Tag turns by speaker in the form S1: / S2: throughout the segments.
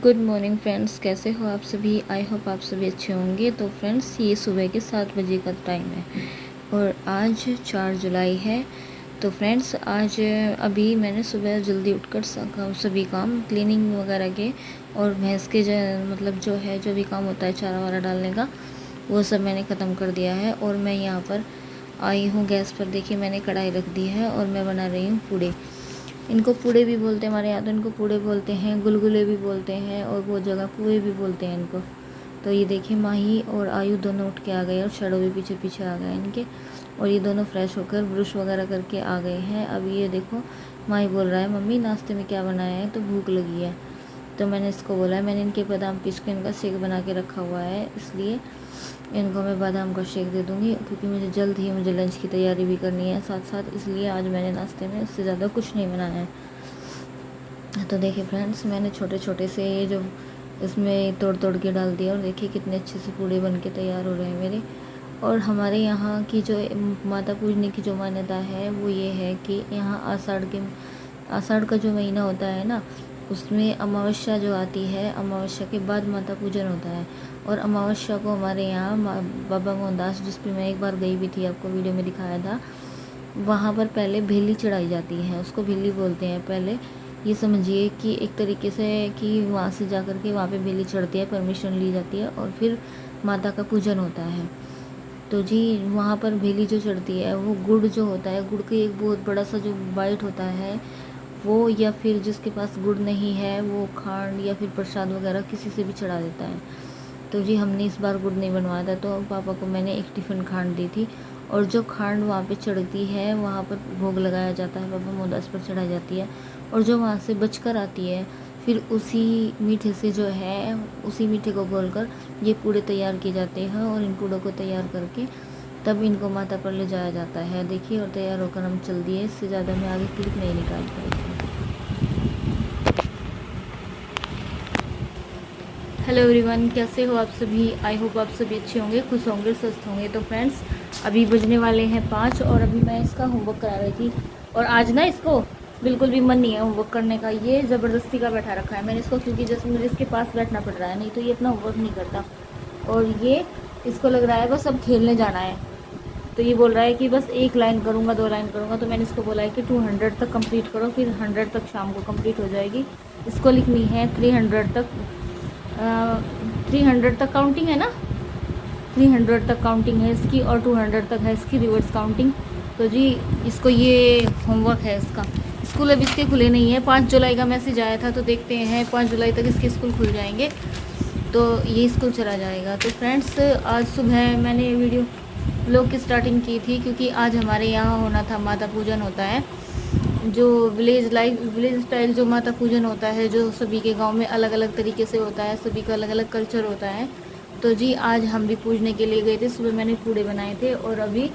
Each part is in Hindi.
S1: गुड मॉर्निंग फ्रेंड्स, कैसे हो आप सभी। आई होप आप सभी अच्छे होंगे। तो फ्रेंड्स, ये सुबह के 7 बजे का टाइम है और आज 4 जुलाई है। तो फ्रेंड्स, आज अभी मैंने सुबह जल्दी उठकर सभी काम क्लीनिंग वगैरह के और भैंस के मतलब जो भी काम होता है चारा वारा डालने का, वो सब मैंने ख़त्म कर दिया है। और मैं यहाँ पर आई हूँ गैस पर। देखिए, मैंने कढ़ाई रख दी है और मैं बना रही हूँ पूड़े। इनको पूड़े भी बोलते हैं हमारे यहाँ, तो इनको पूड़े बोलते हैं, गुलगुले भी बोलते हैं और बहुत जगह पुए भी बोलते हैं इनको। तो ये देखिए, माही और आयु दोनों उठ के आ गए और शैडो भी पीछे पीछे आ गए इनके। और ये दोनों फ्रेश होकर ब्रश वगैरह करके आ गए हैं। अब ये देखो, माही बोल रहा है मम्मी नाश्ते में क्या बनाया है, तो भूख लगी है। तो मैंने इसको बोला है, मैंने इनके बादाम पीस के इनका शेक बना के रखा हुआ है, इसलिए इनको मैं बादाम का शेक दे दूँगी, क्योंकि मुझे लंच की तैयारी भी करनी है साथ साथ, इसलिए आज मैंने नाश्ते में उससे ज़्यादा कुछ नहीं बनाया है। तो देखिए फ्रेंड्स, मैंने छोटे छोटे से ये जो इसमें तोड़ तोड़ के डाल दिया और देखिए कितने अच्छे से पूड़े बन के तैयार हो रहे हैं मेरे। और हमारे यहाँ की जो माता पूजने की जो मान्यता है वो ये है कि यहाँ आषाढ़ का जो महीना होता है ना, उसमें अमावस्या जो आती है, अमावस्या के बाद माता पूजन होता है। और अमावस्या को हमारे यहाँ बाबा मोहनदास, जिस पर मैं एक बार गई भी थी, आपको वीडियो में दिखाया था, वहाँ पर पहले भेली चढ़ाई जाती है, उसको भेली बोलते हैं। पहले ये समझिए कि एक तरीके से कि वहाँ से जा कर के वहाँ पे भेली चढ़ती है, परमिशन ली जाती है और फिर माता का पूजन होता है। तो जी, वहाँ पर भेली जो चढ़ती है वो गुड़ जो होता है, गुड़ का एक बहुत बड़ा सा जो बाइट होता है वो, या फिर जिसके पास गुड़ नहीं है वो खांड या फिर प्रसाद वगैरह किसी से भी चढ़ा देता है। तो जी, हमने इस बार गुड़ नहीं बनवाया था, तो पापा को मैंने एक टिफ़िन खांड दी थी। और जो खांड वहाँ पे चढ़ती है वहाँ पर भोग लगाया जाता है, बाबा मोहनदास पर चढ़ाई जाती है। और जो वहाँ से बचकर आती है, फिर उसी मीठे से जो है, उसी मीठे को घोलकर ये पूड़े तैयार किए जाते हैं। और इन पूड़ों को तैयार करके तब इनको माता पर ले जाया जाता है। देखिए, और तैयार होकर हम चल दिए, इससे ज़्यादा मैं आगे क्लिप नहीं निकाल पाई थी। हेलो एवरीवन, कैसे हो आप सभी। आई होप आप सभी अच्छे होंगे, खुश होंगे, स्वस्थ होंगे। तो फ्रेंड्स, अभी बजने वाले हैं 5 और अभी मैं इसका होमवर्क करा रही थी। और आज ना इसको बिल्कुल भी मन नहीं है होमवर्क करने का, ये ज़बरदस्ती का बैठा रखा है मैंने इसको, क्योंकि जैसे मुझे इसके पास बैठना पड़ रहा है, नहीं तो ये अपना होमवर्क नहीं करता। और ये इसको लग रहा है बस अब खेलने जाना है, तो ये बोल रहा है कि बस 1 लाइन करूँगा, 2 लाइन करूँगा। तो मैंने इसको बोला है कि 200 तक कंप्लीट करो, फिर 100 तक शाम को कंप्लीट हो जाएगी। इसको लिखनी है 300 तक, 300 तक काउंटिंग है ना, 300 तक काउंटिंग है इसकी और 200 तक है इसकी रिवर्स काउंटिंग। तो जी, इसको ये होमवर्क है इसका। स्कूल अभी इसके खुले नहीं है, 5 जुलाई का मैसेज आया था, तो देखते हैं 5 जुलाई तक इसके स्कूल खुल जाएंगे तो ये स्कूल चला जाएगा। तो फ्रेंड्स, आज सुबह मैंने वीडियो ब्लॉग की स्टार्टिंग की थी, क्योंकि आज हमारे यहाँ होना था, माता पूजन होता है, जो विलेज स्टाइल जो माता पूजन होता है, जो सभी के गांव में अलग अलग तरीके से होता है, सभी का अलग अलग कल्चर होता है। तो जी, आज हम भी पूजने के लिए गए थे। सुबह मैंने पूड़े बनाए थे और अभी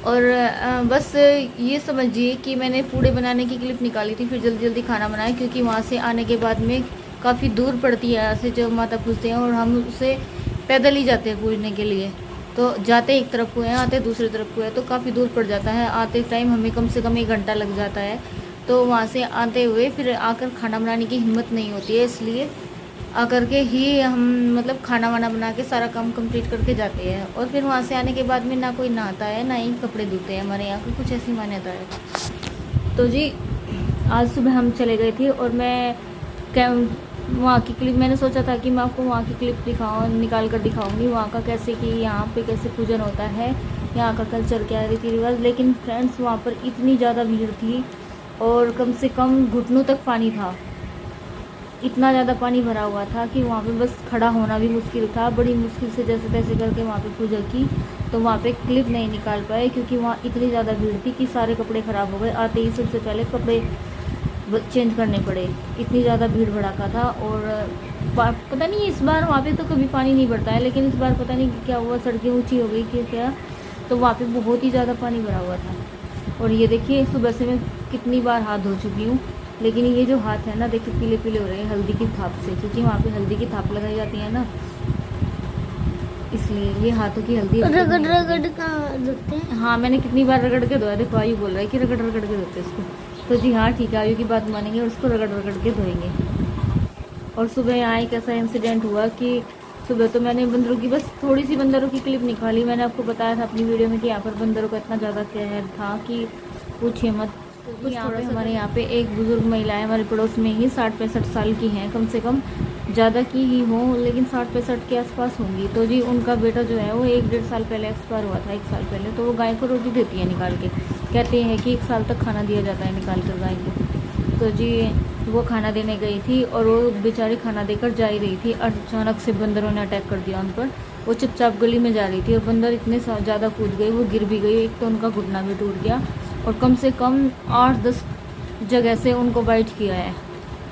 S1: बस ये समझिए कि मैंने पूड़े बनाने की क्लिप निकाली थी, फिर जल्दी जल्दी खाना बनाया, क्योंकि वहाँ से आने के बाद में काफ़ी दूर पड़ती है यहाँ से जो माता पूजते हैं, और हम उसे पैदल ही जाते हैं पूजने के लिए। तो जाते एक तरफ को है, आते दूसरी तरफ को है, तो काफ़ी दूर पड़ जाता है। आते टाइम हमें कम से कम 1 घंटा लग जाता है। तो वहाँ से आते हुए फिर आकर खाना बनाने की हिम्मत नहीं होती है, इसलिए आकर के ही हम मतलब खाना वाना बना के सारा काम कंप्लीट करके जाते हैं। और फिर वहाँ से आने के बाद में ना कोई नहाता है, ना ही कपड़े धोते हैं, हमारे यहाँ की कुछ ऐसी मान्यता है। तो जी, आज सुबह हम चले गए थे और मैं वहाँ की क्लिप, मैंने सोचा था कि मैं आपको वहाँ की क्लिप निकाल कर दिखाऊंगी, वहाँ का कैसे कि यहाँ पे कैसे पूजन होता है, यहाँ का कल्चर क्या है, रीति रिवाज। लेकिन फ्रेंड्स, वहाँ पर इतनी ज़्यादा भीड़ थी और कम से कम घुटनों तक पानी था, इतना ज़्यादा पानी भरा हुआ था कि वहाँ पे बस खड़ा होना भी मुश्किल था। बड़ी मुश्किल से जैसे तैसे करके वहाँ पे पूजा की, तो वहाँ पे क्लिप नहीं निकाल पाए, क्योंकि वहाँ इतनी ज़्यादा भीड़ थी कि सारे कपड़े ख़राब हो गए। आते ही सबसे पहले कपड़े चेंज करने पड़े, इतनी ज़्यादा भीड़ भड़ाका था। और पता नहीं इस बार वहाँ पे तो कभी पानी नहीं भरता है, लेकिन इस बार पता नहीं क्या हुआ, सड़कें ऊंची हो गई कि क्या, तो वहाँ पे बहुत ही ज़्यादा पानी भरा हुआ था। और ये देखिए, सुबह से मैं कितनी बार हाथ धो चुकी हूँ, लेकिन ये जो हाथ है ना, देखिए पीले पीले हो रहे हैं हल्दी की थाप से, क्योंकि वहाँ पे हल्दी की थाप लगाई जाती है ना, इसलिए ये हाथों की हल्दी
S2: रगड़ रगड़ का धोते हैं।
S1: हाँ, मैंने कितनी बार रगड़ के धोया। देखो, आयु बोल रहा है कि रगड़ रगड़ के धोते इसको। तो जी हाँ, ठीक है, आयु की बात मानेंगे और उसको रगड़ रगड़ के धोएंगे। और सुबह यहाँ एक ऐसा इंसिडेंट हुआ कि सुबह तो मैंने बंदरों की बस थोड़ी सी बंदरों की क्लिप निकाली। मैंने आपको बताया था अपनी वीडियो में कि यहाँ पर बंदरों का इतना ज़्यादा कहर था कि पूछिए मत। तो यहाँ पे हमारे यहाँ पे एक बुज़ुर्ग महिला है हमारे पड़ोस में ही, 60-65 साल की हैं कम से कम, ज़्यादा की ही हो लेकिन 60-65 के आसपास होंगी। तो जी उनका बेटा जो है वो 1-1.5 साल पहले एक्सपायर हुआ था, 1 साल पहले। तो वो गाय को रोटी देती है निकाल के, कहते हैं कि 1 साल तक खाना दिया जाता है निकाल कर गाय को। तो जी वो खाना देने गई थी और वो बेचारी खाना देकर जा ही रही थी, अचानक से बंदरों ने अटैक कर दिया उन पर। वो चुपचाप गली में जा रही थी और बंदर इतने ज़्यादा कूद गए, वो गिर भी गई। एक तो उनका घुटना भी टूट गया और कम से कम 8-10 जगह से उनको बाइट किया है।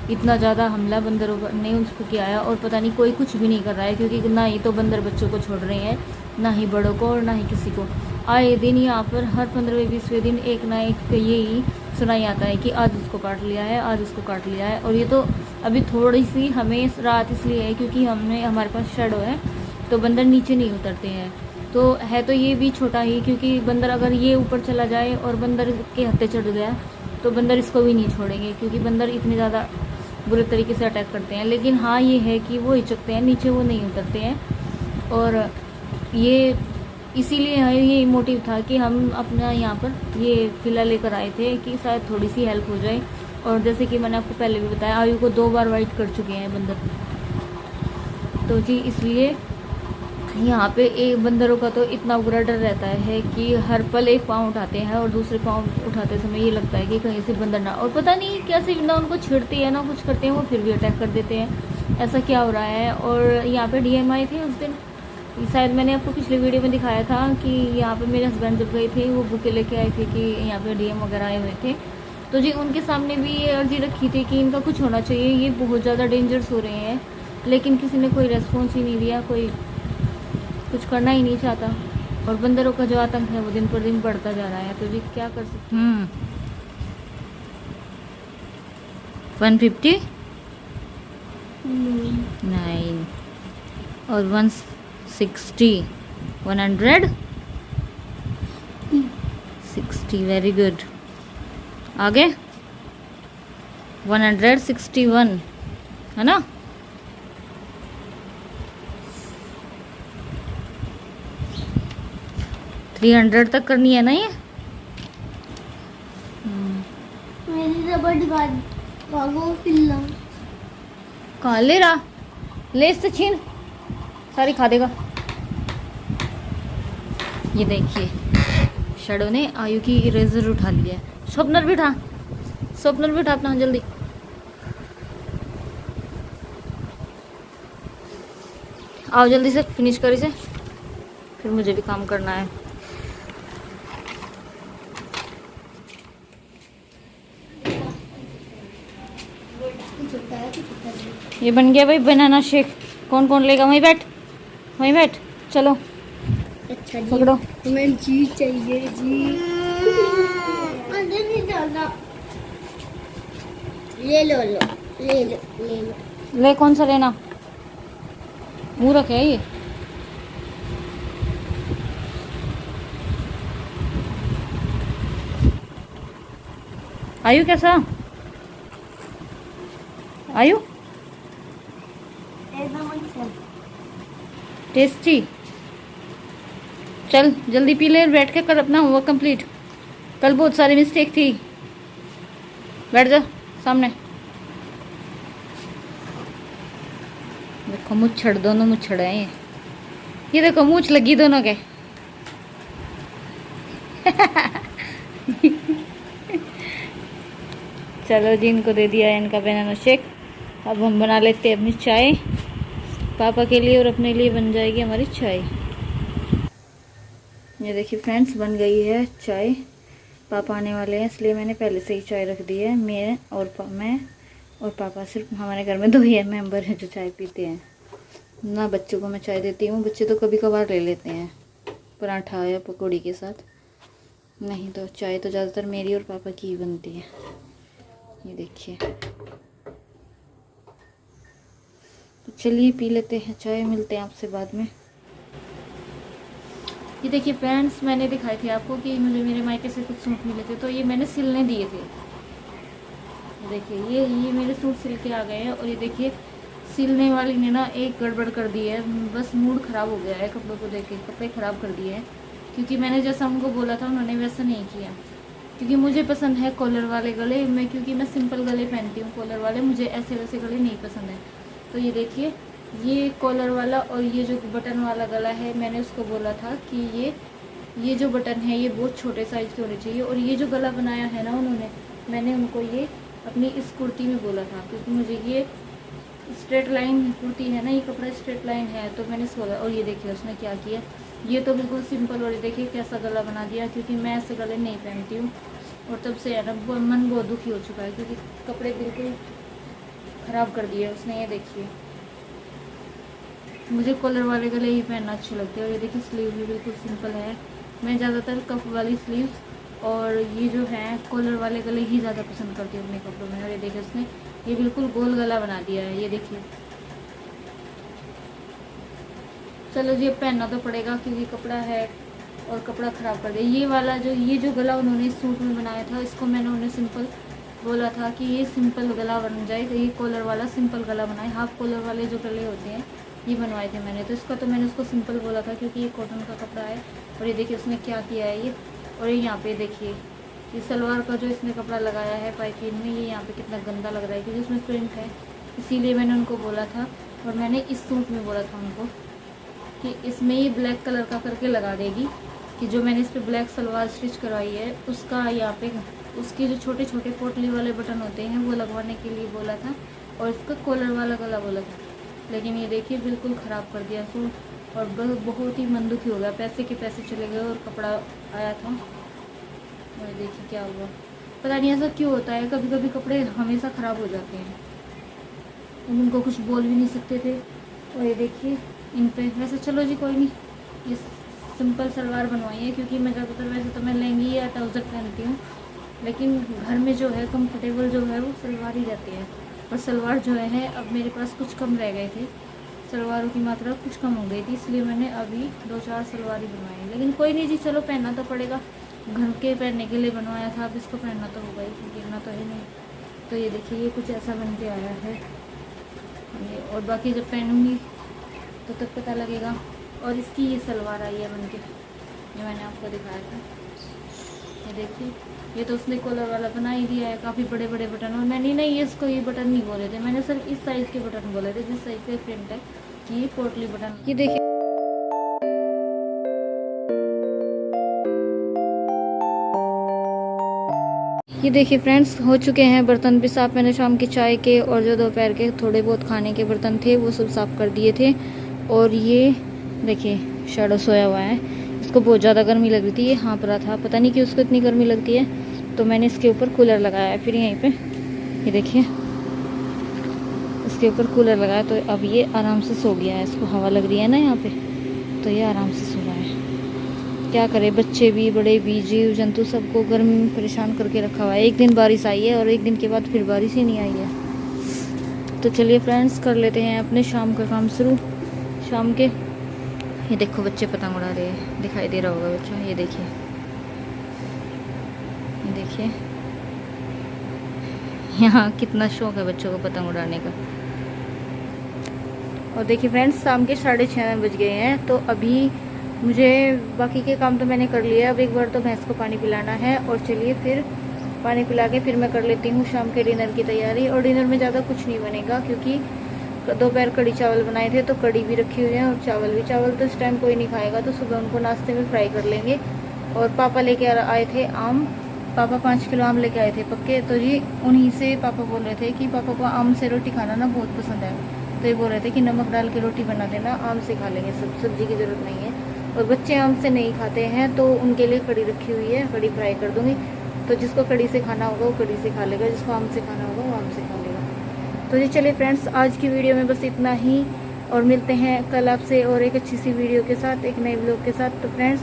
S1: इतना ज़्यादा हमला बंदरों ने उसको किया है और पता नहीं कोई कुछ भी नहीं कर रहा है, क्योंकि ना ही तो बंदर बच्चों को छोड़ रहे हैं, ना ही बड़ों को और ना ही किसी को। आए दिन यहाँ पर हर 15वें-20वें दिन एक ना एक यही सुनाई आता है कि आज उसको काट लिया है, आज उसको काट लिया है। और ये तो अभी थोड़ी सी हमें राहत इसलिए है क्योंकि हमारे पास शेडो है, तो बंदर नीचे नहीं उतरते हैं। तो है तो ये भी छोटा ही, क्योंकि बंदर अगर ये ऊपर चला जाए और बंदर के हत्थे चढ़ गया तो बंदर इसको भी नहीं छोड़ेंगे, क्योंकि बंदर इतने ज़्यादा बुरे तरीके से अटैक करते हैं। लेकिन हाँ ये है कि वो हिचकते हैं, नीचे वो नहीं उतरते हैं। और ये इसीलिए ये मोटिव था कि हम अपना यहाँ पर ये फ़िलहाल लेकर आए थे कि शायद थोड़ी सी हेल्प हो जाए। और जैसे कि मैंने आपको पहले भी बताया, आयु को 2 बार वाइट कर चुके हैं बंदर। तो जी इसलिए यहाँ पे एक बंदरों का तो इतना बुरा डर रहता है कि हर पल एक पाँव उठाते हैं और दूसरे पाँव उठाते समय ये लगता है कि कहीं से बंदर ना, और पता नहीं कैसे ना उनको छेड़ते हैं ना कुछ करते हैं, वो फिर भी अटैक कर देते हैं। ऐसा क्या हो रहा है। और यहाँ पे डीएम आए थे उस दिन, शायद मैंने आपको पिछले वीडियो में दिखाया था कि यहाँ पे मेरे हस्बैंड जब गए थे वो बुके लेके आए थे कि यहाँ पे डीएम वगैरह आए हुए थे। तो जी उनके सामने भी ये अर्जी रखी थी कि इनका कुछ होना चाहिए, ये बहुत ज़्यादा डेंजरस हो रहे हैं। लेकिन किसी ने कोई रेस्पॉन्स ही नहीं दिया, कोई कुछ करना ही नहीं चाहता। और बंदरों का जो आतंक है वो दिन पर दिन बढ़ता जा रहा है। तो जी क्या कर सकते हैं। 150 9 और 160 100 60, वेरी गुड। आगे 161 है ना। थ्री 300 तक करनी है ना ये।
S2: मेरी रबड़ भागो पिल्ला
S1: कहाँ ले रहा, ले इससे छीन, सारी खा देगा। ये देखिए शेडो ने आयु की इरेजर उठा लिया है। स्वप्नर भी उठा, स्वप्नर भी उठा अपना जल्दी। आओ जल्दी से फिनिश कर इसे, फिर मुझे भी काम करना है। ये बन गया भाई बनाना शेक। कौन कौन लेगा, वहीं बैठ, वहीं बैठ, चलो
S2: अच्छा जी
S1: पकड़ो।
S2: हमें चीज चाहिए जी। अंदर नहीं डालना, ले लो लो ले लो ले लो।
S1: ले कौन सा लेना, मुँह रखे है ये। आयु कैसा, आयु
S2: एकदम अच्छा
S1: टेस्टी। चल जल्दी पी ले, बैठ के कर अपना होमवर्क कंप्लीट। कल बहुत सारी मिस्टेक थी, बैठ जा सामने। देखो मुच्छड़, दोनों मुच्छड़ हैं ये देखो मूछ लगी दोनों के। चलो जी इनको दे दिया है इनका बनाना शेक। अब हम बना लेते हैं अपनी चाय, पापा के लिए और अपने लिए बन जाएगी हमारी चाय। ये देखिए फ्रेंड्स बन गई है चाय। पापा आने वाले हैं इसलिए मैंने पहले से ही चाय रख दी है। मैं और पापा, सिर्फ हमारे घर में 2 ही मेंबर हैं जो चाय पीते हैं ना। बच्चों को मैं चाय देती हूँ, बच्चे तो कभी कभार ले लेते हैं पराठा या पकौड़ी के साथ, नहीं तो चाय तो ज़्यादातर मेरी और पापा की ही बनती है। ये देखिए, तो चलिए पी लेते हैं चाय, मिलते हैं आपसे बाद में। ये देखिए फ्रेंड्स मैंने दिखाई थी आपको कि मुझे मेरे मायके से कुछ सूट मिले थे, तो ये मैंने सिलने दिए थे। देखिए ये मेरे सूट सिल के आ गए हैं। और ये देखिए सिलने वाली ने ना एक गड़बड़ कर दी है, बस मूड ख़राब हो गया है कपड़ों को देख के, कपड़े ख़राब कर दिए हैं। क्योंकि मैंने जैसा उनको बोला था उन्होंने वैसा नहीं किया। क्योंकि मुझे पसंद है कॉलर वाले गले, क्योंकि मैं सिंपल गले पहनती हूँ, कॉलर वाले मुझे ऐसे वैसे गले नहीं पसंद है। तो ये देखिए, ये कॉलर वाला और ये जो बटन वाला गला है, मैंने उसको बोला था कि ये जो बटन है ये बहुत छोटे साइज़ के होने चाहिए। और ये जो गला बनाया है ना उन्होंने, मैंने उनको ये अपनी इस कुर्ती में बोला था, क्योंकि मुझे ये स्ट्रेट लाइन कुर्ती है ना, ये कपड़ा स्ट्रेट लाइन है, तो मैंने इसको बोला। और ये देखिए उसने क्या किया, ये तो बिल्कुल सिंपल, और ये देखिए कैसा गला बना दिया, क्योंकि मैं ऐसे गले नहीं पहनती हूँ। और तब से यार मन बहुत दुखी हो चुका है, क्योंकि कपड़े बिल्कुल ख़राब कर दिए उसने। ये देखिए, मुझे कॉलर वाले गले ही पहनना अच्छे लगते हैं। और ये देखिए स्लीव भी बिल्कुल सिंपल है। मैं ज़्यादातर कफ वाली स्लीव्स और ये जो है कॉलर वाले गले ही ज़्यादा पसंद करती हूँ अपने कपड़ों में। और ये देखिए उसने ये बिल्कुल गोल गला बना दिया है, ये देखिए। चलो जी, अब पहनना तो पड़ेगा क्योंकि कपड़ा है और कपड़ा ख़राब कर दिया। ये जो गला उन्होंने इस सूट में बनाया था, इसको मैंने उन्हें सिंपल बोला था कि ये सिंपल गला बन जाए, तो ये कॉलर वाला सिंपल गला बनाए। हाफ कॉलर वाले जो गले होते हैं ये बनवाए थे मैंने, तो इसका तो मैंने उसको सिंपल बोला था क्योंकि ये कॉटन का कपड़ा है। और ये देखिए उसने क्या किया है ये, और ये यहाँ पे देखिए ये सलवार का जो इसने कपड़ा लगाया है पाइपिंग में, ये यहाँ पे कितना गंदा लग रहा है क्योंकि उसमें प्रिंट है। इसीलिए मैंने उनको बोला था, और मैंने इस सूट में बोला था उनको कि इसमें ये ब्लैक कलर का करके लगा देगी, कि जो मैंने इस पर ब्लैक सलवार स्टिच करवाई है उसका यहाँ पे उसके जो छोटे छोटे पोटली वाले बटन होते हैं वो लगवाने के लिए बोला था, और इसका कॉलर वाला गला बोला था। लेकिन ये देखिए बिल्कुल ख़राब कर दिया सूट, और बहुत ही मन दुखी हो गया। पैसे के पैसे चले गए और कपड़ा आया था। और देखिए क्या हुआ, पता नहीं ऐसा क्यों होता है, कभी कभी कपड़े हमेशा ख़राब हो जाते हैं, उनको कुछ बोल भी नहीं सकते थे। और ये देखिए इन पे वैसे, चलो जी कोई नहीं, ये सिंपल सलवार बनवाई है क्योंकि मैं ज़्यादातर वैसे तो मैं लहंगी या ट्राउज़र पहनती हूँ, लेकिन घर में जो है कंफर्टेबल जो है वो सलवार ही रहती है। और सलवार जो है अब मेरे पास कुछ कम रह गए थे, सलवारों की मात्रा कुछ कम हो गई थी, इसलिए मैंने अभी 2-4 सलवार ही बनवाई। लेकिन कोई नहीं जी, चलो पहनना तो पड़ेगा, घर के पहनने के लिए बनवाया था, अब इसको पहनना तो होगा ही, गिरना तो है नहीं। तो ये देखिए ये कुछ ऐसा बन के आया है ये, और बाकी जब पहनूँगी तो तब पता लगेगा। और इसकी ये सलवार आई है बन के, ये मैंने आपको दिखाया था, ये देखिए। ये तो उसने कॉलर वाला बना ही दिया है, काफ़ी बड़े बड़े बटन। और मैंने नहीं इसको ये बटन नहीं बोले थे, मैंने सिर्फ इस साइज़ के बटन बोले थे जिस साइज़ पे प्रिंट है, ये पोटली बटन। ये देखिए फ्रेंड्स, हो चुके हैं बर्तन भी साफ़। मैंने शाम की चाय के और जो दोपहर के थोड़े बहुत खाने के बर्तन थे वो सब साफ़ कर दिए थे। और ये देखिए शैडो सोया हुआ है, इसको बहुत ज़्यादा गर्मी लग रही थी, ये हाँप रहा था, पता नहीं क्यों उसको इतनी गर्मी लगती है। तो मैंने इसके ऊपर कूलर लगाया है, फिर यहीं पे ये देखिए इसके ऊपर कूलर लगाया, तो अब ये आराम से सो गया है। इसको हवा लग रही है ना यहाँ पे, तो ये आराम से सो रहा है। क्या करे, बच्चे भी बड़े भी जीव जंतु सबको गर्मी में परेशान करके रखा हुआ है। एक दिन बारिश आई है और एक दिन के बाद फिर बारिश ही नहीं आई है। तो चलिए फ्रेंड्स, कर लेते हैं अपने शाम का काम शुरू। शाम के ये देखो बच्चे पतंग उड़ा रहे हैं, दिखाई दे रहा होगा बच्चा, ये देखिए, ये देखिए यहाँ कितना शौक है बच्चों को पतंग उड़ाने का। और देखिए फ्रेंड्स, शाम के 6:30 बज गए हैं, तो अभी मुझे बाकी के काम तो मैंने कर लिया। अब एक बार तो भैंस को पानी पिलाना है, और चलिए फिर पानी पिला के फिर मैं कर लेती हूँ शाम के डिनर की तैयारी। और डिनर में ज़्यादा कुछ नहीं बनेगा क्योंकि दोपहर कड़ी चावल बनाए थे, तो कड़ी भी रखी हुई है और चावल भी। चावल तो इस टाइम कोई नहीं खाएगा, तो सुबह उनको नाश्ते में फ्राई कर लेंगे। और पापा लेके आए थे आम, पापा 5 किलो आम लेके आए थे पक्के। तो जी उन्हीं से पापा बोल रहे थे कि पापा को आम से रोटी खाना ना बहुत पसंद है, तो ये बोल रहे थे कि नमक डाल के रोटी बना देना, आम से खा लेंगे, सब्जी की ज़रूरत नहीं है। और बच्चे आम से नहीं खाते हैं, तो उनके लिए कड़ी रखी हुई है, कड़ी फ्राई कर दूँगी। तो जिसको कड़ी से खाना होगा वो कड़ी से खा लेगा, जिसको आम से खाना होगा वो आम से खा लेगा। तो जी चलिए फ्रेंड्स, आज की वीडियो में बस इतना ही, और मिलते हैं कल आपसे और एक अच्छी सी वीडियो के साथ, एक नए ब्लॉग के साथ। तो फ्रेंड्स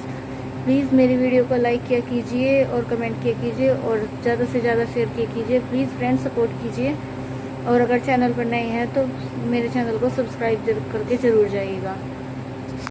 S1: प्लीज़ मेरी वीडियो को लाइक किया कीजिए और कमेंट किया कीजिए, और ज़्यादा से ज़्यादा शेयर किया कीजिए। प्लीज़ फ्रेंड्स सपोर्ट कीजिए, और अगर चैनल पर नए हैं तो मेरे चैनल को सब्सक्राइब करके ज़रूर जाइएगा।